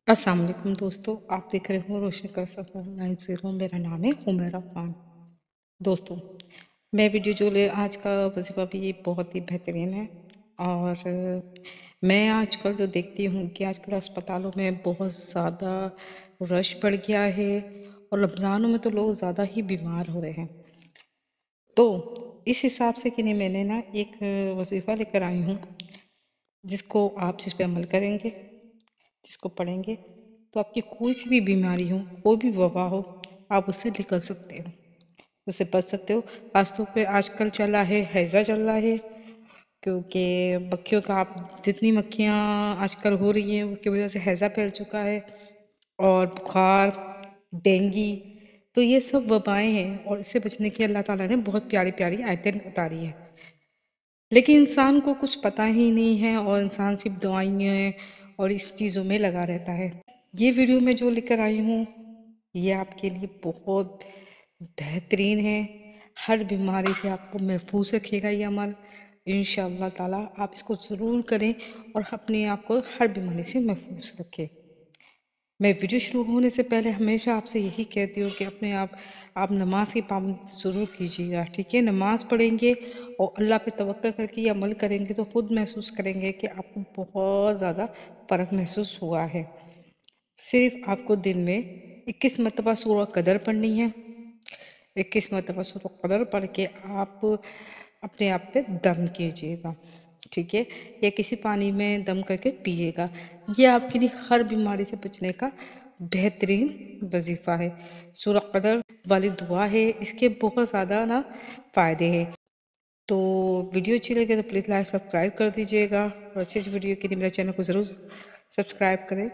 अस्सलाम वालेकुम दोस्तों, आप देख रहे हो रोशन कर सफ़र 90। मेरा नाम है हुमैरा खान। दोस्तों, मैं वीडियो जो ले आज का वजीफ़ा भी बहुत ही बेहतरीन है। और मैं आजकल जो देखती हूँ कि आजकल अस्पतालों में बहुत ज़्यादा रश बढ़ गया है और रमज़ानों में तो लोग ज़्यादा ही बीमार हो रहे हैं। तो इस हिसाब से कि नहीं, मैंने ना एक वजीफ़ा लेकर आई हूँ जिसको आप जिस पे अमल करेंगे, जिसको पढ़ेंगे, तो आपकी कोई सी भी बीमारी हो, कोई भी वबा हो, आप उससे निकल सकते हो, उससे बच सकते हो। खासतौर पे आजकल चला है हैज़ा चल रहा है, क्योंकि मक्खियों का आप जितनी मक्खियाँ आजकल हो रही हैं उसकी वजह से हैज़ा फैल चुका है, और बुखार, डेंगू, तो ये सब वबाएं हैं और इससे बचने की अल्लाह ताला ने बहुत प्यारी प्यारी आयतें उतारी हैं। लेकिन इंसान को कुछ पता ही नहीं है और इंसान सिर्फ दवाइयाँ और इस चीज़ों में लगा रहता है। ये वीडियो मैं जो लेकर आई हूँ, ये आपके लिए बहुत बेहतरीन है। हर बीमारी से आपको महफूज रखेगा ये अमल। इंशाअल्लाह ताला आप इसको ज़रूर करें और अपने आप को हर बीमारी से महफूज रखें। मैं वीडियो शुरू होने से पहले हमेशा आपसे यही कहती हूँ कि अपने आप नमाज की पाबंदी ज़रूर कीजिएगा, ठीक है। नमाज पढ़ेंगे और अल्लाह पे तवक्कल करके ये अमल करेंगे तो खुद महसूस करेंगे कि आपको बहुत ज़्यादा फ़र्क महसूस हुआ है। सिर्फ आपको दिन में 21 मरतबा सूरह कदर पढ़नी है। 21 मरतबा सूरह कदर पढ़ के आप अपने आप पे दम कीजिएगा, ठीक है, या किसी पानी में दम करके पिएगा। ये आपके लिए हर बीमारी से बचने का बेहतरीन वजीफ़ा है। सूरह कदर वाली दुआ है, इसके बहुत ज़्यादा ना फ़ायदे हैं। तो वीडियो अच्छी लगे तो प्लीज़ लाइक सब्सक्राइब कर दीजिएगा, और अच्छी अच्छी वीडियो के लिए मेरे चैनल को ज़रूर सब्सक्राइब करें।